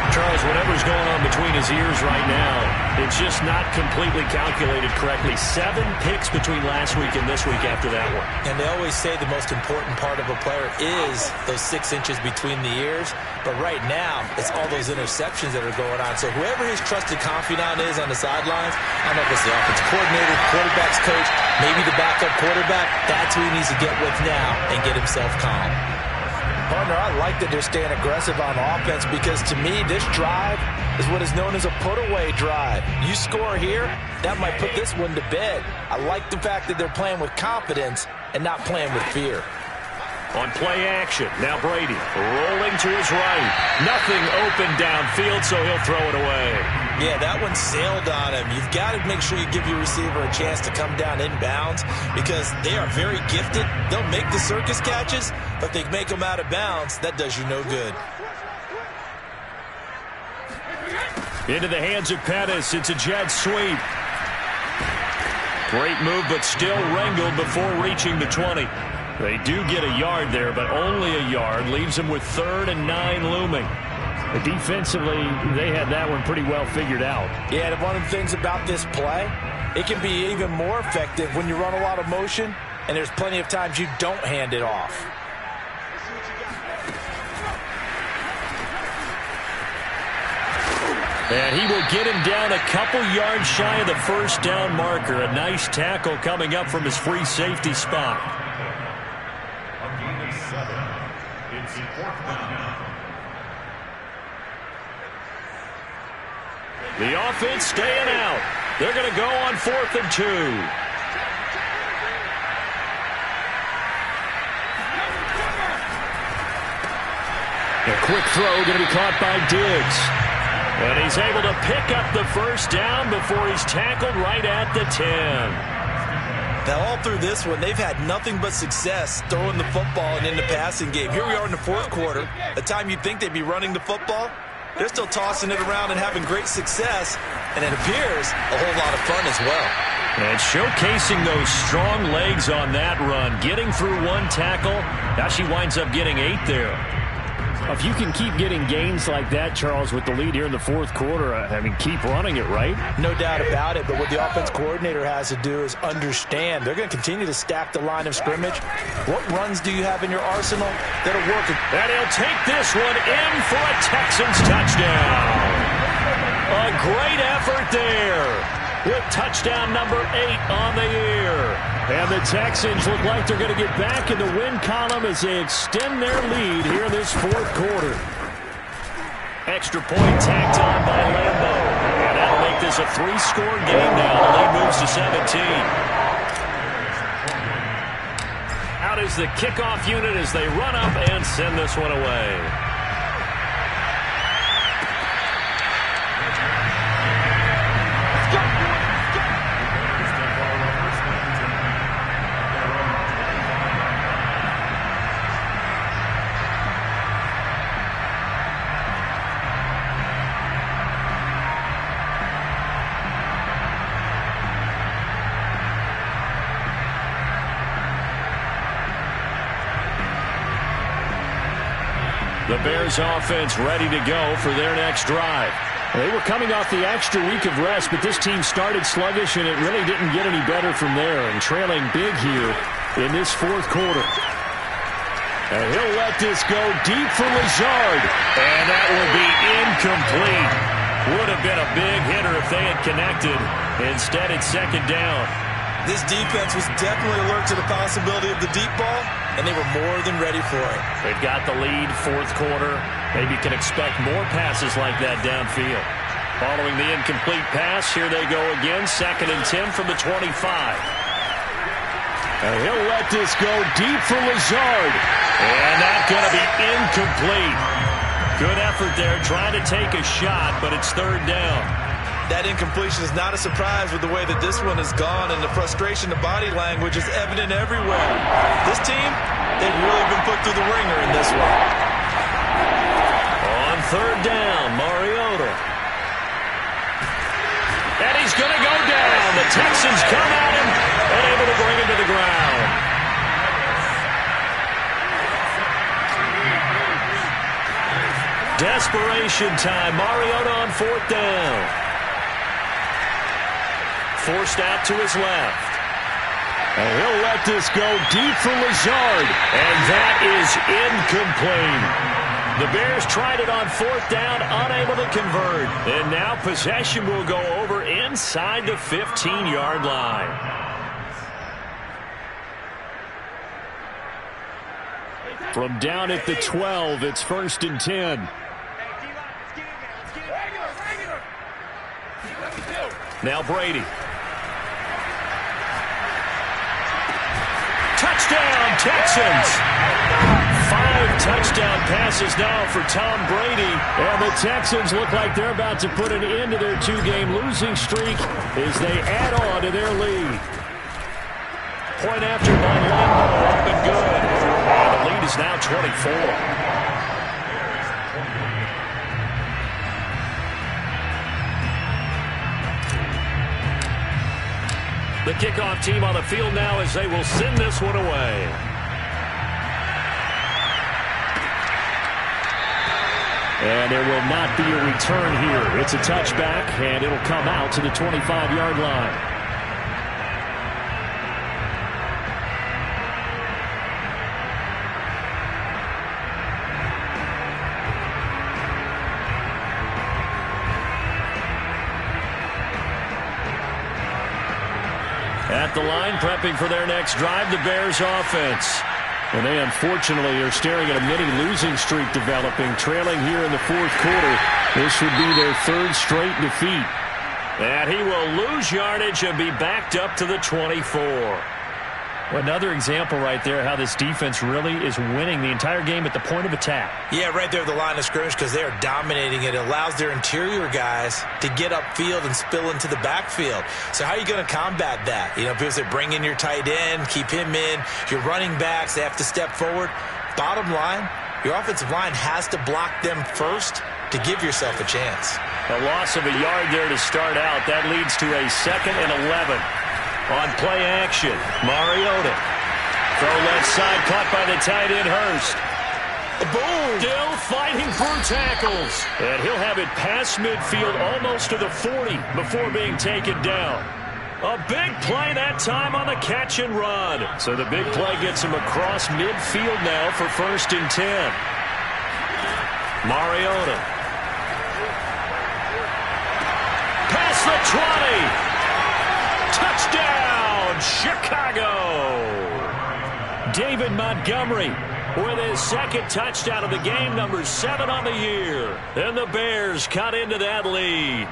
Charles, whatever's going on between his ears right now, it's just not completely calculated correctly. 7 picks between last week and this week after that one. And they always say the most important part of a player is those 6 inches between the ears. But right now, it's all those interceptions that are going on. So whoever his trusted confidant is on the sidelines, I don't know if it's the offensive coordinator, quarterback's coach, maybe the backup quarterback, that's who he needs to get with now and get himself calm. Partner, I like that they're staying aggressive on offense because, to me, this drive is what is known as a put-away drive. You score here, that might put this one to bed. I like the fact that they're playing with confidence and not playing with fear. On play action, now Brady rolling to his right. Nothing open downfield, so he'll throw it away. Yeah, that one sailed on him. You've got to make sure you give your receiver a chance to come down inbounds because they are very gifted. They'll make the circus catches, but they make them out of bounds. That does you no good. Into the hands of Pettis. It's a jet sweep. Great move, but still wrangled before reaching the 20. They do get a yard there, but only a yard. Leaves them with 3rd and 9 looming. Defensively, they had that one pretty well figured out. Yeah, and one of the things about this play, it can be even more effective when you run a lot of motion, and there's plenty of times you don't hand it off. And he will get him down a couple yards shy of the first down marker. A nice tackle coming up from his free safety spot. A gain of 7. It's 4th down. The offense staying out. They're going to go on 4th and 2. A quick throw going to be caught by Diggs. And he's able to pick up the first down before he's tackled right at the 10. Now, all through this one, they've had nothing but success throwing the football and in the passing game. Here we are in the 4th quarter. The time you'd think they'd be running the football, they're still tossing it around and having great success. And it appears a whole lot of fun as well. And showcasing those strong legs on that run. Getting through one tackle. Now she winds up getting 8 there. If you can keep getting gains like that, Charles, with the lead here in the 4th quarter, I mean, keep running it, right? No doubt about it, but what the offense coordinator has to do is understand. They're going to continue to stack the line of scrimmage. What runs do you have in your arsenal that'll work? And he'll take this one in for a Texans touchdown. A great effort there with touchdown number 8 on the year. And the Texans look like they're going to get back in the win column as they extend their lead here in this 4th quarter. Extra point tacked on by Lambo. And that'll make this a 3-score game now. The lead moves to 17. Out is the kickoff unit as they run up and send this one away. The Bears offense ready to go for their next drive. They were coming off the extra week of rest, but this team started sluggish, and it really didn't get any better from there, and trailing big here in this 4th quarter. And he'll let this go deep for Lazard. And that will be incomplete. Would have been a big hitter if they had connected. Instead, it's 2nd down. This defense was definitely alert to the possibility of the deep ball, and they were more than ready for it. They've got the lead, 4th quarter. Maybe you can expect more passes like that downfield. Following the incomplete pass, here they go again. 2nd and 10 from the 25. And he'll let this go deep for Lazard. And that's going to be incomplete. Good effort there, trying to take a shot, but it's 3rd down. That incompletion is not a surprise with the way that this one has gone, and the frustration, the body language is evident everywhere. This team, they've really been put through the ringer in this one. On 3rd down, Mariota. And he's going to go down. The Texans come at him and able to bring him to the ground. Desperation time. Mariota on 4th down. Forced out to his left. And he'll let this go deep for Lazard. And that is incomplete. The Bears tried it on 4th down, unable to convert. And now possession will go over inside the 15-yard line. From down at the 12, it's 1st and 10. Now Brady. Touchdown, Texans! 5 touchdown passes now for Tom Brady. And the Texans look like they're about to put an end to their 2-game losing streak as they add on to their lead. Point after by Lambo, up and good. And the lead is now 24. The kickoff team on the field now as they will send this one away. And there will not be a return here. It's a touchback, and it'll come out to the 25-yard line. at the line, prepping for their next drive, the Bears offense. And they unfortunately are staring at a mini losing streak developing, trailing here in the fourth quarter. This would be their third straight defeat. And he will lose yardage and be backed up to the 24. Another example right there how this defense really is winning the entire game at the point of attack. Yeah, right there at the line of scrimmage because they are dominating it. It allows their interior guys to get upfield and spill into the backfield. So how are you going to combat that? You know, because they bring in your tight end, keep him in. Your running backs, they have to step forward. Bottom line, your offensive line has to block them first to give yourself a chance. A loss of a yard there to start out. That leads to a 2nd and 11. On play action, Mariota. Throw left side, caught by the tight end, Hurst. Boom! Still fighting through tackles. And he'll have it past midfield almost to the 40 before being taken down. A big play that time on the catch and run. So the big play gets him across midfield now for 1st and 10. Mariota. Past the 20. Touchdown, Chicago! David Montgomery with his 2nd touchdown of the game, number 7 on the year. And the Bears cut into that lead.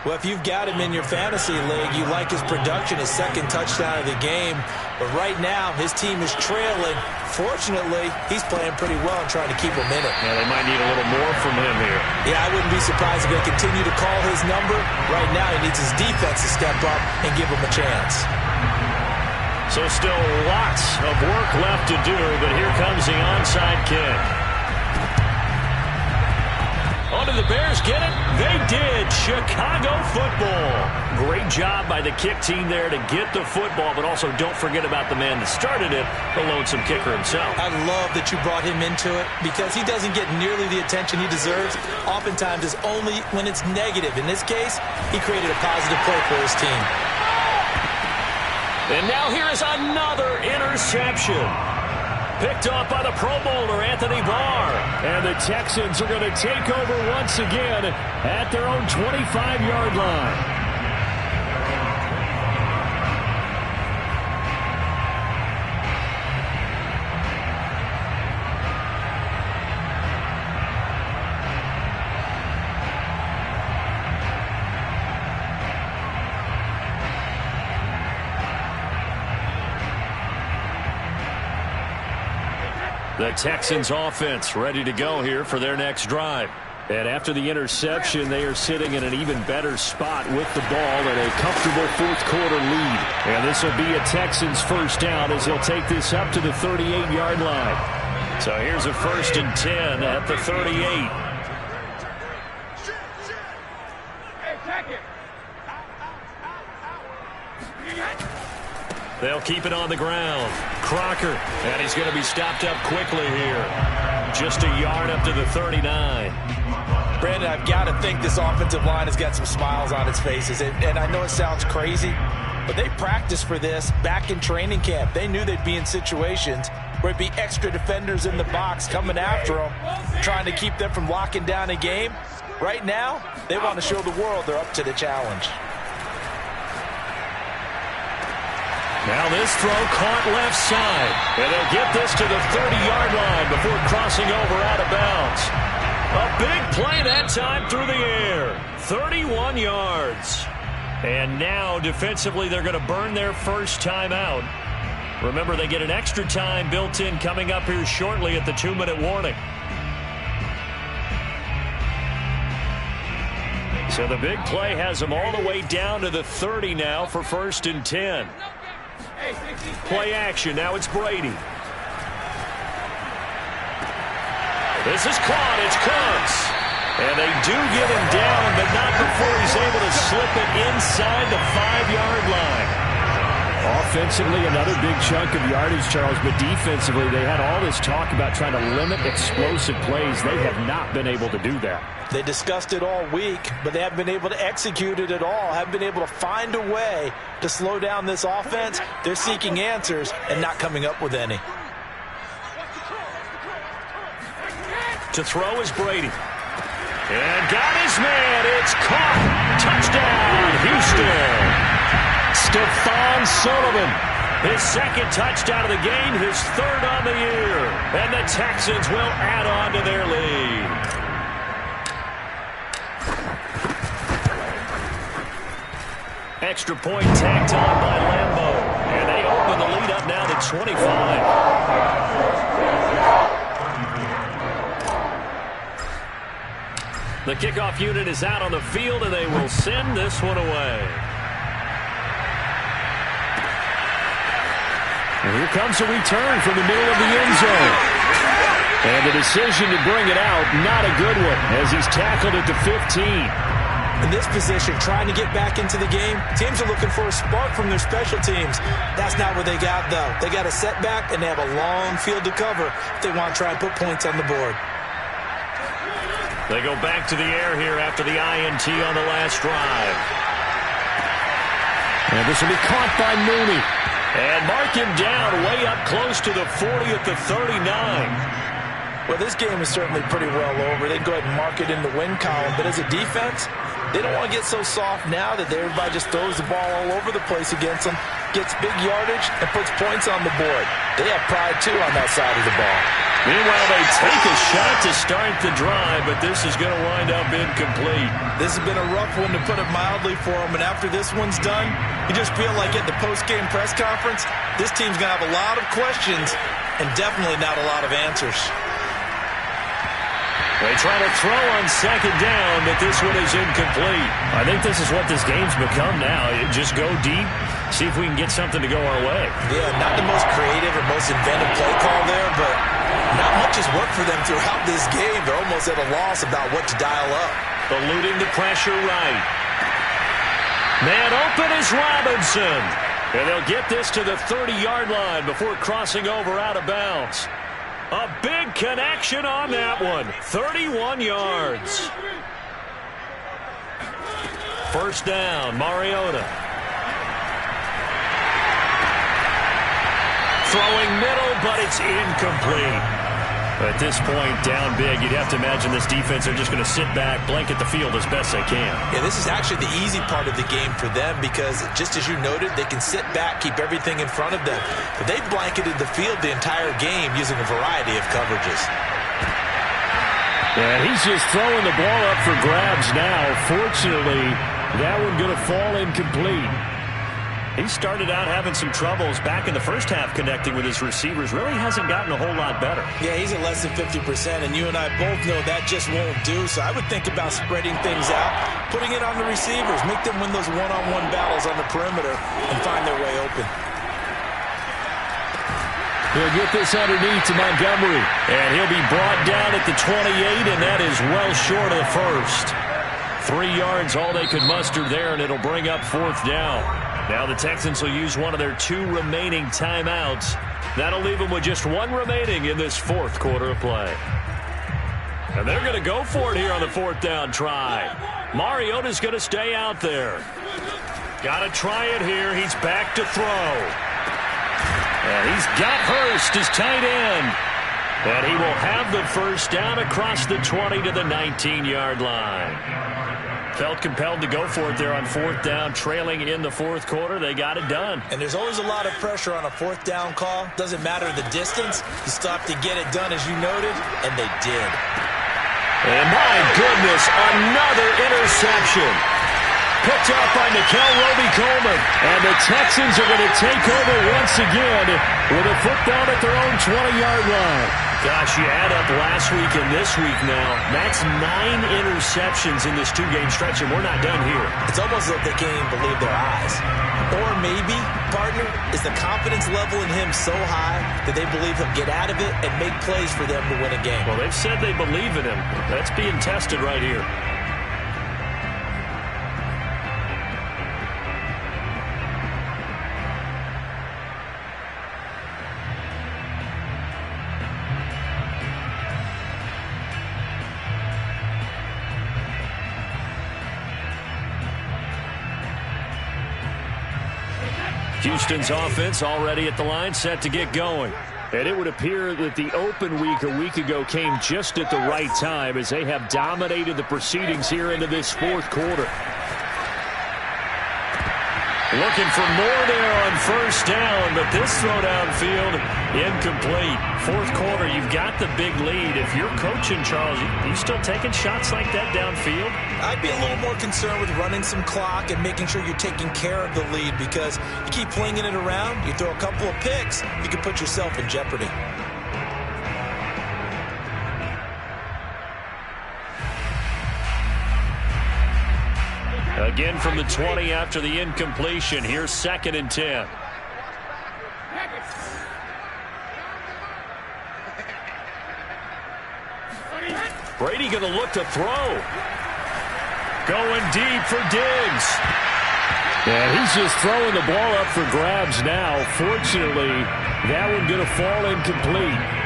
Well, if you've got him in your fantasy league, you like his production, his 2nd touchdown of the game. But right now, his team is trailing. Fortunately, he's playing pretty well and trying to keep him in it. Yeah, they might need a little more from him here. Yeah, I wouldn't be surprised if they continue to call his number. Right now, he needs his defense to step up and give him a chance. So still lots of work left to do, but here comes the onside kick. Oh, did the Bears get it? They did. Chicago football. Great job by the kick team there to get the football, but also don't forget about the man that started it, the lonesome kicker himself. I love that you brought him into it because he doesn't get nearly the attention he deserves. Oftentimes, it's only when it's negative. In this case, he created a positive play for his team. And now here is another interception. Picked off by the Pro Bowler, Anthony Barr. And the Texans are going to take over once again at their own 25-yard line. The Texans offense ready to go here for their next drive. And after the interception, they are sitting in an even better spot with the ball and a comfortable fourth quarter lead. And this will be a Texans first down as they'll take this up to the 38-yard line. So here's a 1st and 10 at the 38. Hey, check it. They'll keep it on the ground. Crocker, and he's going to be stopped up quickly here. Just a yard up to the 39. Brandon, I've got to think this offensive line has got some smiles on its faces. And I know it sounds crazy, but they practiced for this back in training camp. They knew they'd be in situations where it'd be extra defenders in the box coming after them, trying to keep them from locking down a game. Right now, they want to show the world they're up to the challenge. Now this throw caught left side. And they'll get this to the 30-yard line before crossing over out of bounds. A big play that time through the air. 31 yards. And now defensively they're going to burn their first time out. Remember, they get an extra time built in coming up here shortly at the 2-minute warning. So the big play has them all the way down to the 30 now for 1st and 10. Play action. Now it's Brady. This is caught. It's Crumz. And they do get him down, but not before he's able to slip it inside the 5-yard line. Offensively, another big chunk of yardage, Charles, but defensively, they had all this talk about trying to limit explosive plays. They have not been able to do that. They discussed it all week, but they haven't been able to execute it at all, haven't been able to find a way to slow down this offense. They're seeking answers and not coming up with any. To throw is Brady. And got his man. It's caught. Touchdown, Houston. Stephon Sullivan. His second touchdown of the game, his third on the year. And the Texans will add on to their lead. Extra point tacked on by Lambeau. And they open the lead up now to 25. The kickoff unit is out on the field, and they will send this one away. And here comes a return from the middle of the end zone. And the decision to bring it out, not a good one, as he's tackled at the 15. In this position, trying to get back into the game, teams are looking for a spark from their special teams. That's not what they got, though. They got a setback, and they have a long field to cover if they want to try and put points on the board. They go back to the air here after the INT on the last drive. And this will be caught by Mooney. And mark him down way up close to the 40 at the 39. Well, this game is certainly pretty well over. They can go ahead and mark it in the win column. But as a defense, they don't want to get so soft now that everybody just throws the ball all over the place against them, gets big yardage, and puts points on the board. They have pride, too, on that side of the ball. Meanwhile, they take a shot to start the drive, but this is going to wind up incomplete. This has been a rough one, to put it mildly, for them. And after this one's done, you just feel like at the post-game press conference, this team's going to have a lot of questions and definitely not a lot of answers. They try to throw on second down, but this one is incomplete. I think this is what this game's become now. Just go deep, see if we can get something to go our way. Yeah, not the most creative or most inventive play call there, but not much has worked for them throughout this game. They're almost at a loss about what to dial up. Eluding the pressure right. Man open is Robinson. And they'll get this to the 30-yard line before crossing over out of bounds. A big connection on that one. 31 yards. First down, Mariota. Throwing middle, but it's incomplete. At this point, down big, you'd have to imagine this defense are just going to sit back, blanket the field as best they can. Yeah, this is actually the easy part of the game for them because, just as you noted, they can sit back, keep everything in front of them. But they've blanketed the field the entire game using a variety of coverages. And he's just throwing the ball up for grabs now. Fortunately, that one going to fall incomplete. He started out having some troubles back in the first half connecting with his receivers. Really hasn't gotten a whole lot better. Yeah, he's at less than 50%, and you and I both know that just won't do. So I would think about spreading things out, putting it on the receivers, make them win those one-on-one battles on the perimeter, and find their way open. He'll get this underneath to Montgomery. And he'll be brought down at the 28, and that is well short of the first. 3 yards, all they could muster there, and it'll bring up fourth down. Now the Texans will use one of their 2 remaining timeouts. That'll leave them with just 1 remaining in this fourth quarter of play. And they're going to go for it here on the fourth down try. Mariota's going to stay out there. Got to try it here. He's back to throw. And he's got Hurst as tight end. And he will have the first down across the 20 to the 19-yard line. Felt compelled to go for it there on fourth down, trailing in the fourth quarter. They got it done. And there's always a lot of pressure on a fourth down call. Doesn't matter the distance. You still have to get it done, as you noted, and they did. And my goodness, another interception. Picked up by Nickel Roby-Coleman. And the Texans are going to take over once again with a foot down at their own 20-yard line. Gosh, you add up last week and this week now. That's 9 interceptions in this 2-game stretch, and we're not done here. It's almost like they can't even believe their eyes. Or maybe, partner, is the confidence level in him so high that they believe he'll get out of it and make plays for them to win a game. Well, they've said they believe in him. That's being tested right here. Houston's offense already at the line, set to get going. And it would appear that the open week a week ago came just at the right time as they have dominated the proceedings here into this fourth quarter. Looking for more there on first down, but this throw downfield incomplete. Fourth quarter, you've got the big lead. If you're coaching, Charles, you still taking shots like that downfield? I'd be a little more concerned with running some clock and making sure you're taking care of the lead, because you keep flinging it around, you throw a couple of picks, you can put yourself in jeopardy. Again from the 20 after the incompletion. Here's 2nd and 10. Brady going to look to throw. Going deep for Diggs. And he's just throwing the ball up for grabs now. Fortunately, that one going to fall incomplete.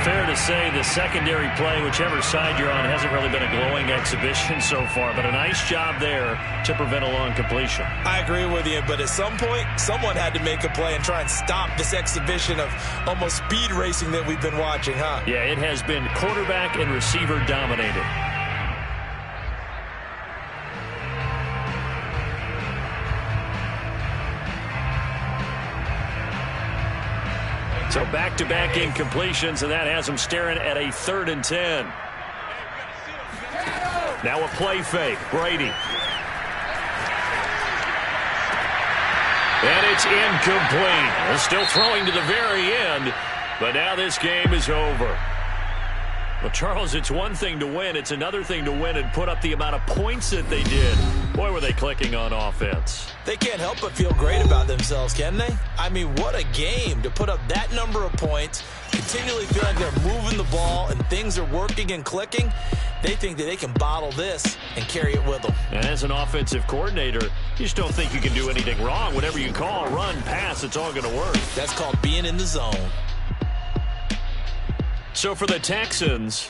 Fair to say the secondary play, whichever side you're on, hasn't really been a glowing exhibition so far, but a nice job there to prevent a long completion. I agree with you, but at some point, someone had to make a play and try and stop this exhibition of almost speed racing that we've been watching, huh? Yeah, it has been quarterback and receiver dominated. So back-to-back incompletions, and that has them staring at a 3rd and 10. Now a play fake. Brady. And it's incomplete. They're still throwing to the very end, but now this game is over. Well, Charles, it's one thing to win. It's another thing to win and put up the amount of points that they did. Boy, were they clicking on offense. They can't help but feel great about themselves, can they? I mean, what a game to put up that number of points, continually feel like they're moving the ball and things are working and clicking. They think that they can bottle this and carry it with them. And as an offensive coordinator, you just don't think you can do anything wrong. Whatever you call, run, pass, it's all going to work. That's called being in the zone. So for the Texans,